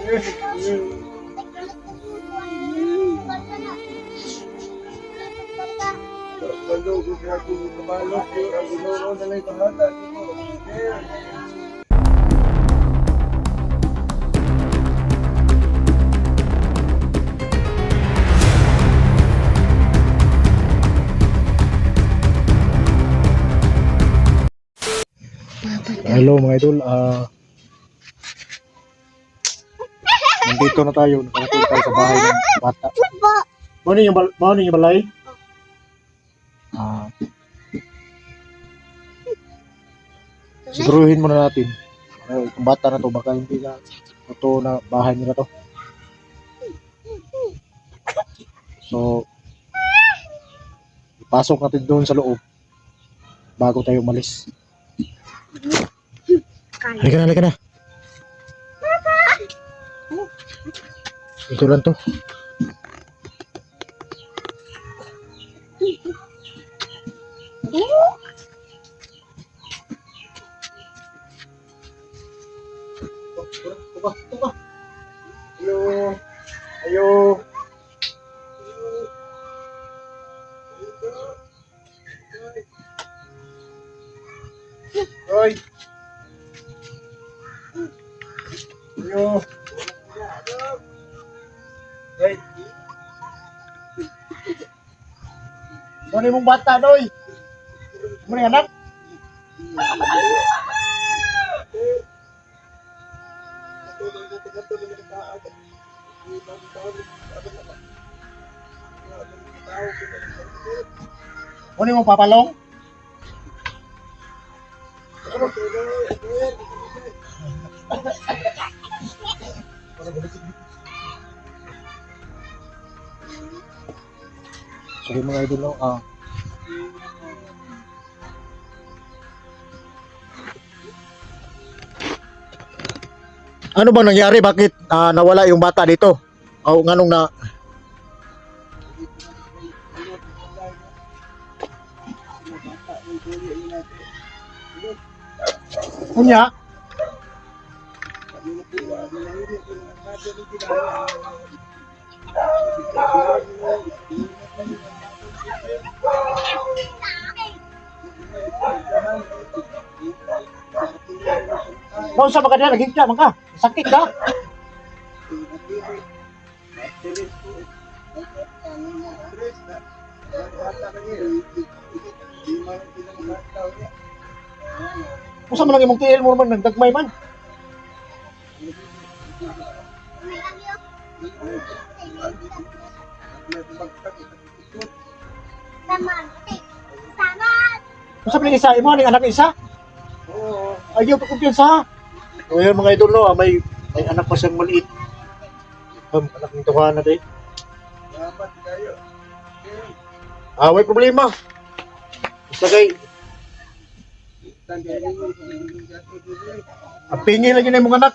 Hello mga idol, nandito na tayo, nakarating tayo sa bahay ng bata. Ano yung balay? Siguruhin muna natin. Itong bata na to, baka hindi na ito na bahay nila to. So, ipasok natin doon sa loob bago tayo umalis. Halika na. Ito lang to. Tuba. Ayo. Hoy. Ayo. Hey. Ano mong bata, doy? Ano yung anak? Ano yung papalong? Sorry mga idol, no? Ano bang nangyari? Bakit nawala yung bata dito? O nganong na... Kunya? Kung sa mga naging ka, mga sakit ka? Kung sa mga imong tiil mo man, nagdagmay man. Kung sa mga isa, imo, anak isa? Ayaw pa kumpiyansa. O yan mga idol, no, may anak pa siyang maliit. Anak ng tuwa na day. May problema. Basta kay pingi lagi na yung mga anak.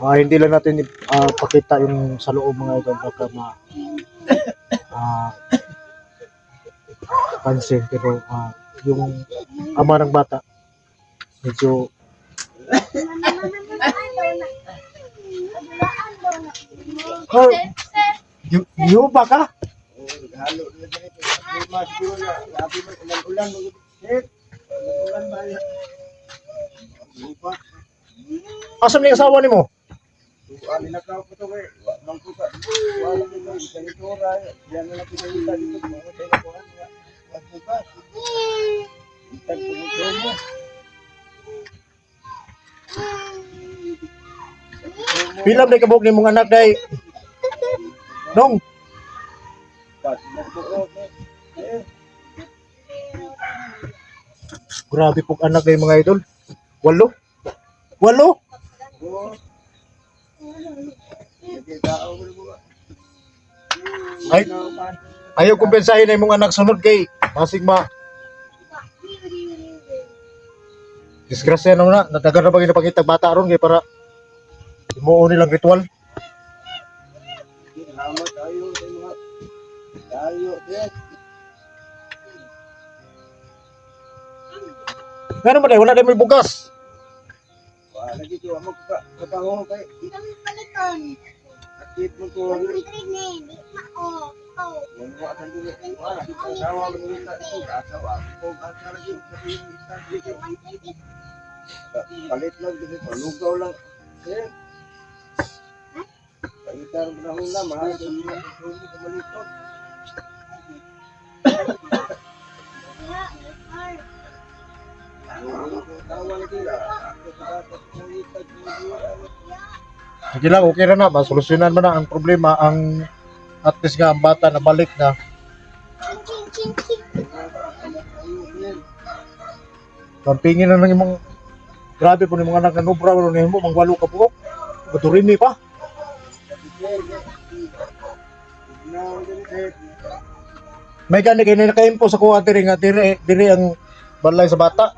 Hindi lang natin pakita yung sa loob mga idol, baka pansin, pero yung ama ng bata medyo yung baka asa may asawa ni mo? Pilam na kabog ni mong anak day. Nong. Grabe pong anak day mga idol. 8? Ay, ayaw kumpensahin na yung mga anak sunod kay masig ma disgrasya na natagar na ba ginapakitag bata ron kay para imuon nilang ritual. Layo din. Nga naman wala na may bugas. Wala dito mo kapango kay akit mo to. Wala ka dito. Wala sawa mo dito ito kasawa. Kung asa lagi sa dito. Palit lang dito, lugaw lang. Eh. Palitan mo na hula, mahal din mo sa malito. Sige lang, okay na na. Masolusyonan mo na ang problema. Ang at least nga ang bata na balik na. Kampingin na lang yung mga grabe po yung mga anak na nubra mo mo, mangwalo ka po. Baturini pa. May gani kayo na naka-impo sa kuha diri nga diri ang balay sa bata.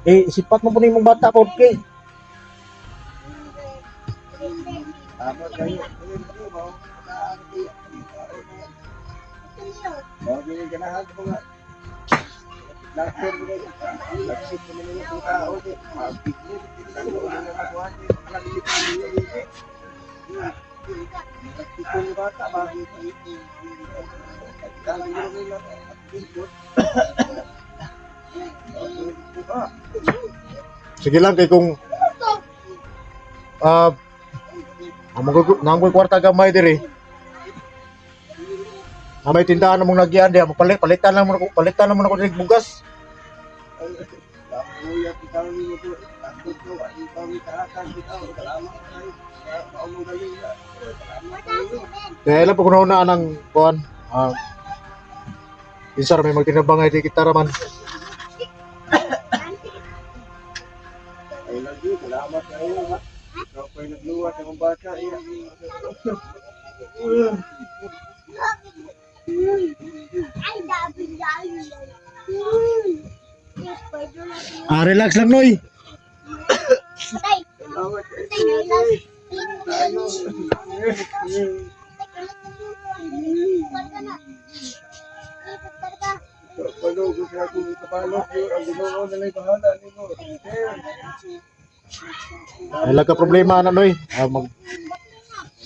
Eh, sipat mo po na yung mga bata po. Okay. Sige lang kay kung nanggoy kwarta gamay diri. May tindahan namong nagyan diha, palitan lang mo ako ng bugas. Kaya lang pag una ng kuan, insar may magtinabangay di kita raman. Ay lagi, salamat kayo. Ikaw pa'y nagluwat ng bata. Relax lang noy. Salamat kayo. Palugo siya kung kapalog yun. Ang ginoo na lang bahala nito. Ay lang ka problema na noy. Ang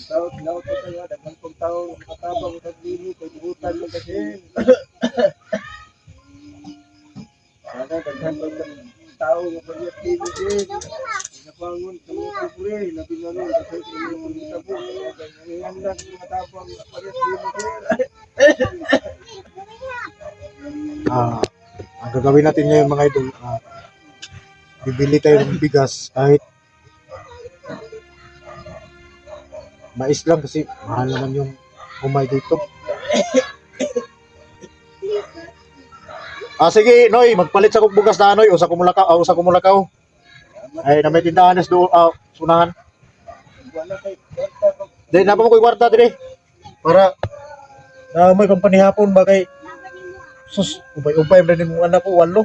tao, sinawag ko tayo. Dagang kong tao, makatabang sa dini. Pagbutan mo kasi. Sana dagang kong tao, mapagyak dini din. Napangon sa mga kupre. Nabinganon, kasi kung yung tabo. Ngayon lang, matabang, mapagyak dini din. Ang gagawin natin ngayon mga idol, bibili tayo ng bigas kahit mais lang kasi mahal naman yung umay dito. Sige, Noy, magpalit sa kong bugas na Noy, o sa kumulakaw. Ay, na may tindahan is doon, sunahan. Dahil na pa mo ko'y kwarta dire. Para may kampani hapon ba kay sus, ubay-ubay na din mga anak ko, walo.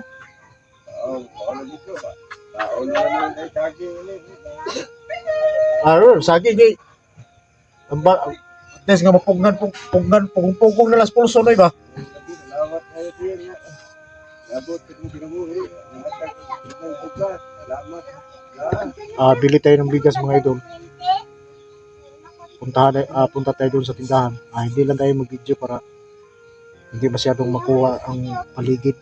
Ano dito ba? Tao na naman ay saging ulit. Saging eh. At least nga pugong na las pulso na ba? Salamat kayo din. Labot kung pinabuhi. Salamat. Bili tayo ng bigas mga idol. Punta tayo doon sa tindahan. Hindi lang tayo mag-video para hindi masyadong makuha ang paligid.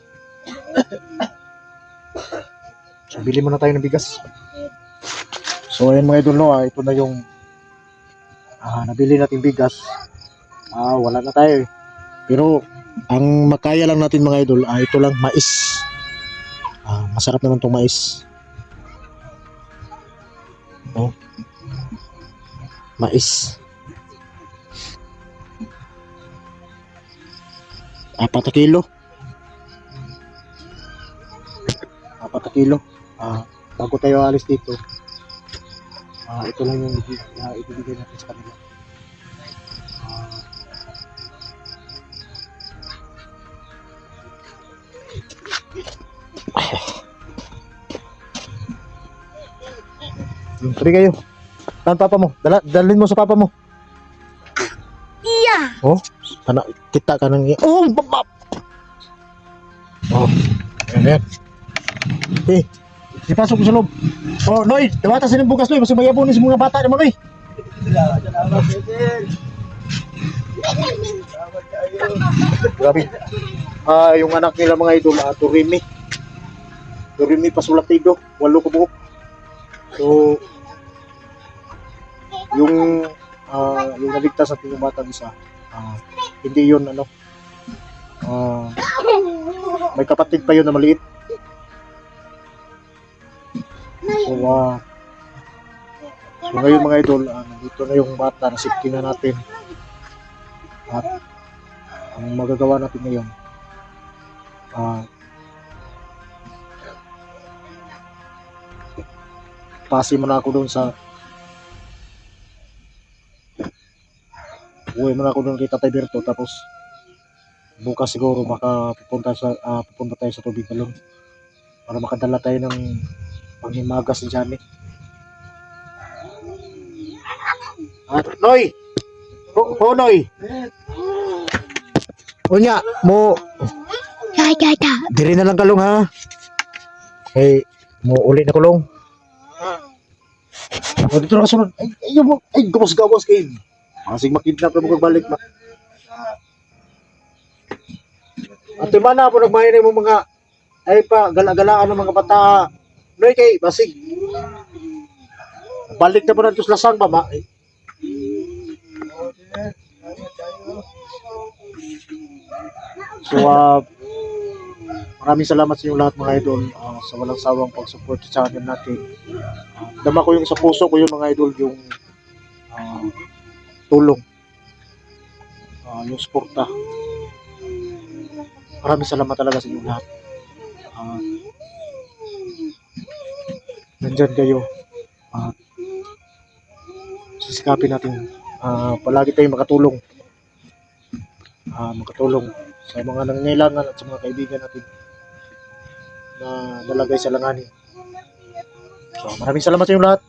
So, bili muna tayo ng bigas. So, ayan mga idol, no, ito na yung nabili natin bigas. Wala na tayo eh. Pero, ang makaya lang natin mga idol, ito lang, mais. Masarap naman itong mais. Oh. Mais. 4 kilo. 4 kilo. Bago tayo alis dito, ito lang yung ibibigay natin sa kanila. Tari kayo. Saan papa mo? Dalhin mo sa papa mo. Iya. Oh, Kita ka ng oh, baba. Oh, ayan. Eh, ipasok mo sa loob. Oh, Noy, dawata sa bukas, Noy. Mas mayabon ni sa mga bata naman, Noy. Salamat, Idol. Salamat kayo. Grabe. Yung anak nila mga idol, Doremi. Doremi Pasulatido, 8 ka buhok. So, yung naligtas sa yung batang isa, hindi yun, ano, may kapatid pa yun na maliit. So, so ngayon mga idol, nandito na yung bata, nasipkin na natin. At ang magagawa natin ngayon, pasi mo na ako doon sa uwi mo na ako doon kay Tatay Berto, tapos bukas siguro pupunta tayo sa tubig balon para makadala tayo ng panghimagas ni Johnny. At Noy! Noy! Unya, mo diri na lang kalong ha. Eh, mo uli na kulong. O dito na kasunod. Ay, gawas-gawas kayo. Masig makidnap na mo kagbalik ba. At mana po nagmahinay mo mga ay pa gala-galaan ng mga bata. Noy kay basig. Balik na po natin sa lasang ba ma. So, maraming salamat sa inyo lahat mga idol sa walang sawang pag-support sa channel natin. Dama ko yung sa puso ko yung mga idol yung tulong, yung suporta. Maraming salamat talaga sa inyo lahat. Nandyan kayo. Sisikapin natin palagi tayong makatulong. Makatulong sa mga nangangailangan at sa mga kaibigan natin na nalagay sa langanin. So, maraming salamat sa inyo lahat.